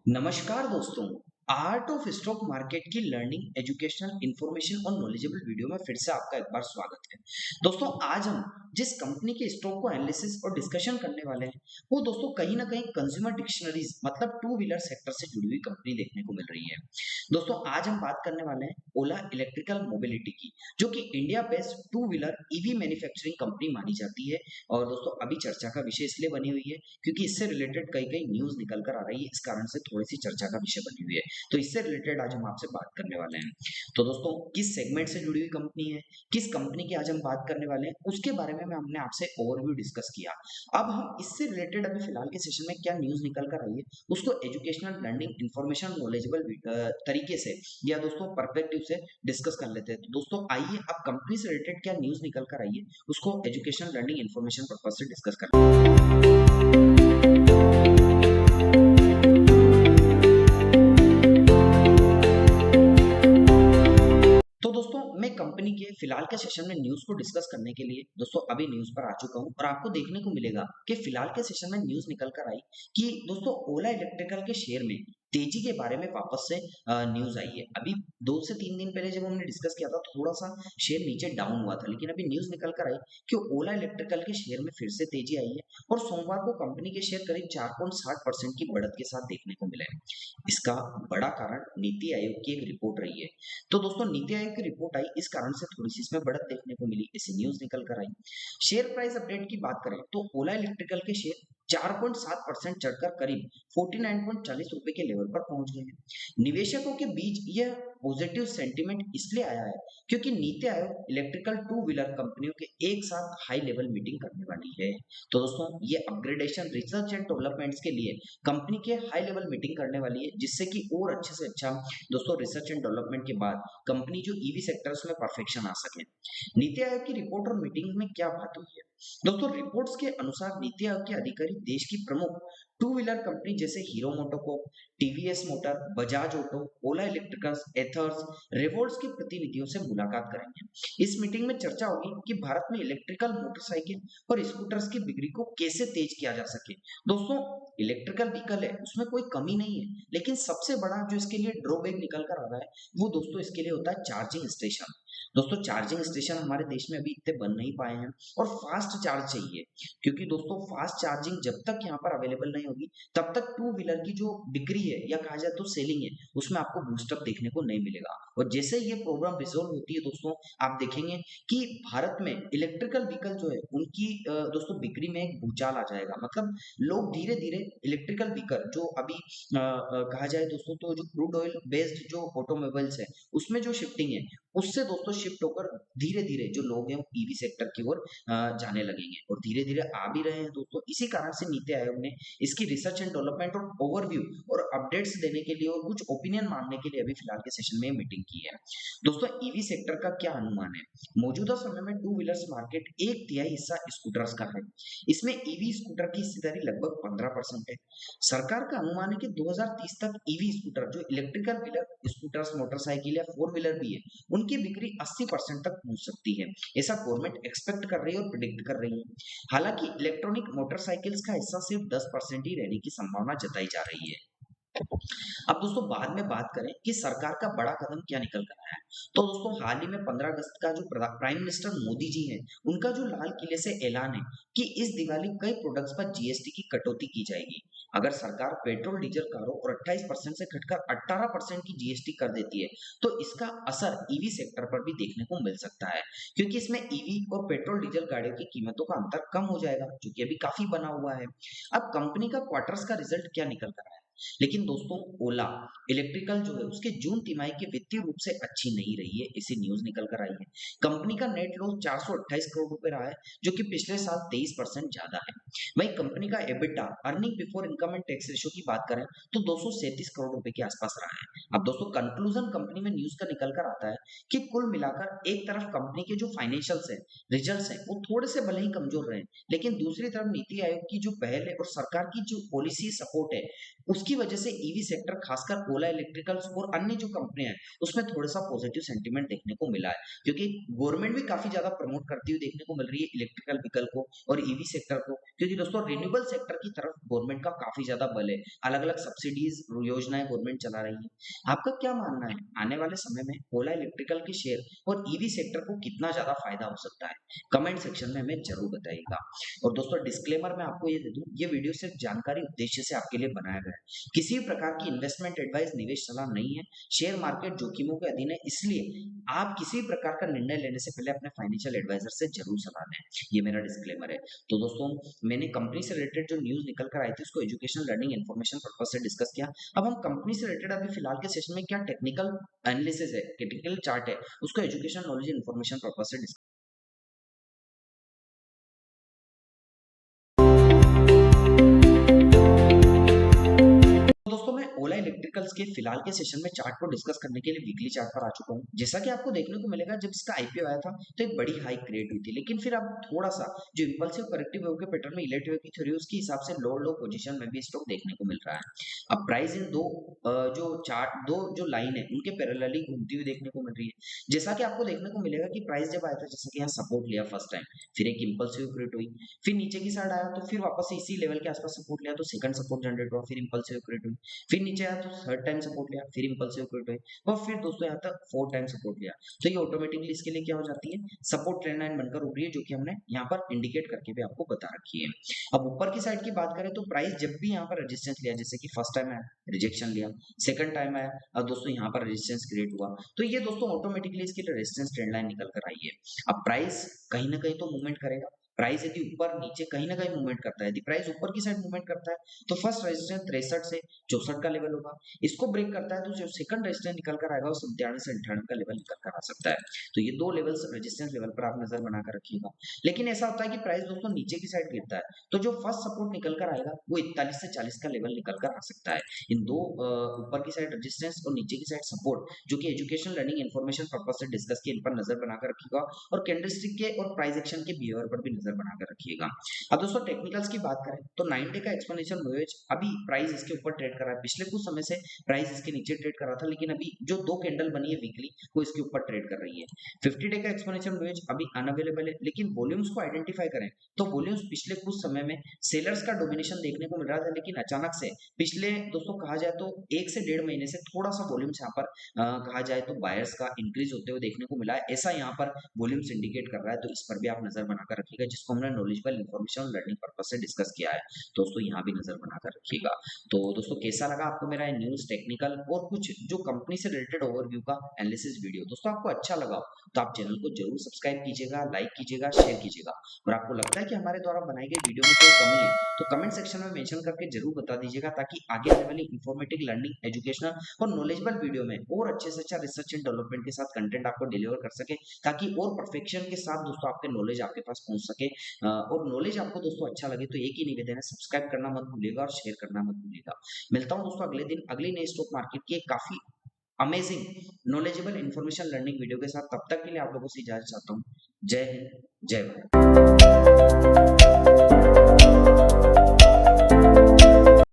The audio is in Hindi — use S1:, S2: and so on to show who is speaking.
S1: नमस्कार दोस्तों। आर्ट ऑफ स्टॉक मार्केट की लर्निंग एजुकेशनल इंफॉर्मेशन और नॉलेजेबल वीडियो में फिर से आपका एक बार स्वागत है। दोस्तों आज हम जिस कंपनी के स्टॉक को एनालिसिस और डिस्कशन करने वाले हैं वो दोस्तों कहीं ना कहीं कंज्यूमर डिक्शनरीज मतलब टू व्हीलर सेक्टर से जुड़ी हुई कंपनी देखने को मिल रही है। दोस्तों आज हम बात करने वाले हैं ओला इलेक्ट्रिकल मोबिलिटी की, जो कि India based two wheeler EV manufacturing company मानी जाती है। और दोस्तों अभी चर्चा का विषय इसलिए बनी हुई है क्योंकि इससे रिलेटेड कई कई न्यूज निकल कर आ रही है, इस कारण से थोड़ी सी चर्चा का विषय बनी हुई है। तो इससे रिलेटेड आज हम आपसे बात करने वाले हैं। तो दोस्तों किस सेगमेंट से जुड़ी हुई कंपनी है, किस कंपनी की आज हम बात करने वाले हैं, उसके बारे में हमने आपसे ओवरव्यू डिस्कस किया। अब हम इससे रिलेटेड अभी फिलहाल के सेशन में क्या न्यूज निकल कर आई है उसको एजुकेशनल लर्निंग इंफॉर्मेशन नॉलेजेबल तरीके से या दोस्तों परस्पेक्टिव से डिस्कस कर लेते हैं। तो दोस्तों आइए अब कंपनी से रिलेटेड क्या न्यूज निकल कर आई है उसको एजुकेशनल लर्निंग इंफॉर्मेशन पर्पज से डिस्कस करते हैं। तो दोस्तों मैं कंपनी के फिलहाल के सेशन में न्यूज को डिस्कस करने के लिए दोस्तों अभी न्यूज पर आ चुका हूं और आपको देखने को मिलेगा कि फिलहाल के सेशन में न्यूज निकल कर आई कि दोस्तों ओला इलेक्ट्रिकल के शेयर में तेजी के बारे में वापस से न्यूज आई है। अभी 2 से 3 दिन पहले जब हमने डिस्कस किया था थोड़ा सा शेयर नीचे डाउन हुआ था, लेकिन अभी न्यूज निकल कर आई कि ओला इलेक्ट्रिकल के शेयर में फिर से तेजी आई है और सोमवार को कंपनी के शेयर करीब 4.60% की बढ़त के साथ देखने को मिले हैं। इसका बड़ा कारण नीति आयोग की एक रिपोर्ट रही है। तो दोस्तों नीति आयोग की रिपोर्ट आई, इस कारण से थोड़ी सी इसमें बढ़त देखने को मिली, ऐसी न्यूज निकल कर आई। शेयर प्राइस अपडेट की बात करें तो ओला इलेक्ट्रिकल के शेयर 4.7% चढ़कर करीब 49.40 रुपए के लेवल पर पहुंच गए हैं। निवेशकों के बीच यह पॉजिटिव सेंटीमेंट इसलिए आया है क्योंकि NITI Aayog electrical two wheeler कंपनियों के एक साथ हाई लेवल मीटिंग करने वाली है। तो दोस्तों ये अपग्रेडेशन रिसर्च एंड डेवलपमेंट्स के लिए कंपनी के हाई लेवल मीटिंग करने वाली है, जिससे कि और अच्छे से अच्छा दोस्तों रिसर्च एंड डेवलपमेंट के बाद कंपनी जो ईवी सेक्टर्स में परफेक्शन आ सके। नीति आयोग की रिपोर्ट और मीटिंग में क्या बात हुई है दोस्तों? रिपोर्ट्स के अनुसार नीति आयोग के अधिकारी देश की प्रमुख टू व्हीलर कंपनी जैसे Hero MotoCorp, TVS motor, Bajaj auto, Ola electricals, एथर्स, रेवॉल्ट्स के प्रतिनिधियों से मुलाकात करेंगे। इस मीटिंग में चर्चा होगी कि भारत में इलेक्ट्रिकल मोटरसाइकिल और स्कूटर्स की बिक्री को कैसे तेज किया जा सके। दोस्तों इलेक्ट्रिकल व्हीकल है उसमें कोई कमी नहीं है, लेकिन सबसे बड़ा जो इसके लिए ड्रॉबैक निकल कर आ रहा है वो दोस्तों इसके लिए होता है चार्जिंग स्टेशन। दोस्तों चार्जिंग स्टेशन हमारे देश में अभी इतने बन नहीं पाए हैं और फास्ट चार्ज चाहिए, क्योंकि दोस्तों फास्ट चार्जिंग जब तक यहाँ पर अवेलेबल नहीं होगी तब तक टू व्हीलर की जो बिक्री है या कहा जाए तो सेलिंग है उसमें आपको बूस्टअप देखने को नहीं मिलेगा। और जैसे ये प्रॉब्लम रिजोल्व होती है दोस्तों आप देखेंगे कि भारत में इलेक्ट्रिकल व्हीकल जो है उनकी दोस्तों बिक्री में एक भूचाल आ जाएगा। मतलब लोग धीरे धीरे इलेक्ट्रिकल व्हीकल जो अभी कहा जाए दोस्तों तो जो क्रूड ऑयल बेस्ड जो ऑटोमोबाइल्स है उसमें जो शिफ्टिंग है उससे दोस्तों शिफ्ट होकर धीरे धीरे जो लोग हैं वो ईवी सेक्टर की ओर जाने लगेंगे और धीरे धीरे आ भी रहे हैं दोस्तों। इसी कारण से नीति आयोग ने इसकी रिसर्च एंड डेवलपमेंट और ओवरव्यू और अपडेट्स देने के लिए और कुछ ओपिनियन मांगने के लिए अभी फिलहाल के सेशन में मीटिंग की है। दोस्तों ईवी सेक्टर का क्या अनुमान है? मौजूदा समय में टू व्हीलर्स मार्केट एक तिहाई हिस्सा स्कूटर्स का है। इसमें ईवी स्कूटर की हिस्सेदारी लगभग 15% है। सरकार का अनुमान है कि 2030 तक ईवी स्कूटर जो इलेक्ट्रिकल व्हीलर स्कूटर्स मोटरसाइकिल या फोर व्हीलर भी है उनकी बिक्री 80% तक पहुंच सकती है। ऐसा गवर्नमेंट एक्सपेक्ट कर रही है और प्रिडिक्ट कर रही है। हालांकि इलेक्ट्रॉनिक मोटरसाइकिल्स का हिस्सा सिर्फ 10% ही रहने की संभावना जताई जा रही है। अब दोस्तों बाद में बात करें कि सरकार का बड़ा कदम क्या निकल कर आया है, तो दोस्तों हाल ही में 15 अगस्त का जो प्राइम मिनिस्टर मोदी जी हैं उनका जो लाल किले से ऐलान है कि इस दिवाली कई प्रोडक्ट्स पर जीएसटी की कटौती की जाएगी। अगर सरकार पेट्रोल डीजल कारों और 28% से घटकर 18% की जीएसटी कर देती है तो इसका असर ईवी सेक्टर पर भी देखने को मिल सकता है, क्योंकि इसमें ईवी और पेट्रोल डीजल गाड़ियों की कीमतों का अंतर कम हो जाएगा जो कि अभी काफी बना हुआ है। अब कंपनी का क्वार्टर्स का रिजल्ट क्या निकल कर आया है, लेकिन दोस्तों ओला इलेक्ट्रिकल जो है उसके जून तिमाही की वित्तीय रूप से अच्छी नहीं रही है, ऐसी न्यूज निकल कर आई है। कंपनी का नेट लॉस 428 करोड़ रुपए रहा है जो कि पिछले साल 23% ज्यादा है। वहीं कंपनी का EBITDA earning before income and tax ratio की बात करें तो 237 करोड़ रुपए के आसपास रहा है। अब दोस्तों कंक्लूजन कंपनी में न्यूज का निकल कर आता है कि कुल मिलाकर एक तरफ कंपनी के जो फाइनेंशियल्स है रिजल्ट्स है वो थोड़े से भले ही कमजोर रहे, लेकिन दूसरी तरफ नीति आयोग की जो पहल है और सरकार की जो पॉलिसी सपोर्ट है उसकी वजह से ईवी सेक्टर खासकर ओला इलेक्ट्रिकल्स और अन्य जो कंपनियां हैं उसमें थोड़ा सा पॉजिटिव सेंटीमेंट देखने को मिला है, क्योंकि गवर्नमेंट भी काफी ज्यादा प्रमोट करती हुई देखने को मिल रही है इलेक्ट्रिकल व्हीकल को और ईवी सेक्टर को, क्योंकि क्योंकि दोस्तों रिन्यूएबल सेक्टर की तरफ गवर्नमेंट का काफी ज्यादा बल है, अलग अलग सब्सिडीज योजनाएं गवर्नमेंट चला रही है। आपका क्या मानना है, आने वाले समय में ओला इलेक्ट्रिकल के शेयर और ईवी सेक्टर को कितना ज्यादा फायदा हो सकता है? कमेंट सेक्शन में हमें जरूर बताइएगा। और दोस्तों डिस्क्लेमर मैं आपको ये दे दूं, ये वीडियो सिर्फ जानकारी उद्देश्य से आपके लिए बनाया गया है, किसी भी प्रकार की इन्वेस्टमेंट एडवाइस निवेश सलाह नहीं है। शेयर मार्केट जोखिमों के अधीन है, इसलिए आप किसी भी प्रकार का निर्णय लेने से पहले अपने फाइनेंशियल एडवाइजर से जरूर सलाह लें। ये मेरा डिस्क्लेमर है। तो दोस्तों मैंने कंपनी से रिलेटेड जो न्यूज निकल कर आई थी उसको एजुकेशन लर्निंग इन्फॉर्मेशन पर्पज से डिस्कस किया। अब हम कंपनी से रिलेटेड अभी फिलहाल के सेशन में क्या टेक्निकल एनालिसिस है, टेक्निकल चार्ट है, उसको एजुकेशन नॉलेज इन्फॉर्मेशन पर्पज से डिस्कस। दोस्तों मैं ओला इलेक्ट्रिकल्स के फिलहाल के सेशन में चार्ट को डिस्कस करने के लिए वीकली चार्ट पर आ चुका हूं। जैसा कि आपको देखने को मिलेगा, जब इसका आईपीओ आया था तो एक बड़ी हाइक क्रिएट हुई थी, लेकिन फिर अब थोड़ा सा जो इंपल्सिव करेक्टिव वेव के पैटर्न में इलेक्ट्रिक वेव की थ्योरी उसके हिसाब से लो पोजीशन में भी स्टॉक देखने को मिल रहा है। अब प्राइस इन दो जो लाइन है उनके पैरेलली घूमती हुई देखने को मिल रही है। जैसा कि आपको देखने को मिलेगा कि प्राइस जब आया था, जैसा कि यहाँ सपोर्ट लिया फर्स्ट टाइम, फिर एक इंपल्सिव क्रिएट हुई, फिर नीचे की साइड आया तो फिर वापस इसी लेवल के आसपास सपोर्ट लिया तो सेकंड सपोर्ट जनरेट हुआ, फिर इंपल्सिव क्रिएट हुई, फिर नीचे आया तो थर्ड टाइम सपोर्ट लिया, फिर इंपल्सिव क्रिएट हुई और फिर दोस्तों यहाँ तक फोर्थ टाइम सपोर्ट लिया। तो ये ऑटोमेटिकली इसके लिए क्या हो जाती है, सपोर्ट ट्रेंड लाइन बनकर उठ रही है, जो कि हमने यहाँ पर इंडिकेट करके भी आपको बता रखी है। अब ऊपर की साइड की बात करें तो प्राइस जब भी यहाँ पर रेजिस्टेंस लिया, जैसे कि फर्स्ट टाइम आया रिजेक्शन लिया, सेकंड टाइम आया और दोस्तों यहाँ पर रेजिस्टेंस क्रिएट हुआ, तो ये दोस्तों ऑटोमेटिकली इसकी रेजिस्टेंस ट्रेंड लाइन निकल कर आई है। अब प्राइस कहीं ना कहीं तो मूवमेंट करेगा। प्राइस यदि ऊपर नीचे कहीं ना कहीं मूवमेंट करता है, यदि प्राइस ऊपर की साइड मूवमेंट करता है तो फर्स्ट रेजिस्टेंस 63 से 64 का लेवल होगा, इसको ब्रेक करता है तो जो सेकंड रेजिस्टेंस निकल कर आएगा वो 97 से 98 का लेवल निकल कर आ सकता है। तो ये दो लेवल्स रेजिस्टेंस लेवल पर आप नजर बनाकर रखिएगा। लेकिन ऐसा होता है कि प्राइस दोस्तों नीचे की साइड गिरता है तो जो फर्स्ट सपोर्ट निकल कर आएगा वो 41 से 40 का लेवल निकल कर आ सकता है। इन दो ऊपर की साइड रेजिस्टेंस और नीचे की साइड सपोर्ट, जो कि एजुकेशन लर्निंग इन्फॉर्मेशन पर्पज से डिस्कस किए, इन पर नजर बनाकर रखिएगा और कैंडलस्टिक के और प्राइस एक्शन के बिहेवियर पर भी नजर बनाकर रखिएगा। अब दोस्तों टेक्निकल्स की बात करें तो 9 डे का एक्सपोनेंशियल मूवमेंट, अभी प्राइस इसके ऊपर ट्रेड कर रहा है, पिछले कुछ समय से प्राइस इसके नीचे ट्रेड कर रहा था, लेकिन अभी जो दो कैंडल बनी है वीकली वो इसके ऊपर ट्रेड कर रही है। 50 डे का एक्सपोनेंशियल मूवमेंट अभी अनअवेलेबल है, लेकिन वॉल्यूम्स को आइडेंटिफाई करें तो वॉल्यूम्स पिछले कुछ समय में सेलर्स का डोमिनेशन देखने को मिल रहा था, लेकिन अचानक से पिछले दोस्तों कहा जाए तो 1 से 1.5 महीने से थोड़ा सा वॉल्यूम्स यहाँ पर कहा जाए तो बायर्स का इंक्रीज होते हुए देखने को मिला है, ऐसा यहाँ पर वॉल्यूम्स इंडिकेट कर रहा है। तो इस पर भी आप नजर बनाकर रखिएगा, जिसको हमने नॉलेजेबल इन्फॉर्मेशन और लर्निंग पर्पज से डिस्कस किया है। दोस्तों यहाँ भी नजर बनाकर रखिएगा। तो दोस्तों कैसा लगा आपको मेरा न्यूज टेक्निकल और कुछ जो कंपनी से रिलेटेड ओवरव्यू का एनालिसिस वीडियो? दोस्तों आपको अच्छा लगा तो आप चैनल को जरूर सब्सक्राइब कीजिएगा, लाइक कीजिएगा, शेयर कीजिएगा। और आपको लगता है कि हमारे द्वारा बनाई गई वीडियो में कोई कमी है तो कमेंट सेक्शन में मेंशन करके जरूर बता दीजिएगा, ताकि आगे आने वाली इंफॉर्मेटिव लर्निंग एजुकेशनल और नॉलेजेबल वीडियो में और अच्छे से अच्छा रिसर्च एंड डेवलपमेंट के साथ कंटेंट आपको डिलीवर कर सके, ताकि और परफेक्शन के साथ दोस्तों आपके नॉलेज आपके पास पहुंच सके। और नॉलेज आपको दोस्तों अच्छा लगे तो एक ही निवेदन है, सब्सक्राइब करना मत भूलिएगा और शेयर करना मत भूलिएगा। मिलता हूं दोस्तों अगले दिन अगली नई स्टॉक मार्केट की एक काफी amazing knowledgeable information learning video के साथ। तब तक के लिए आप लोगों से इजाजत चाहता हूं। जय हिंद, जय भारत।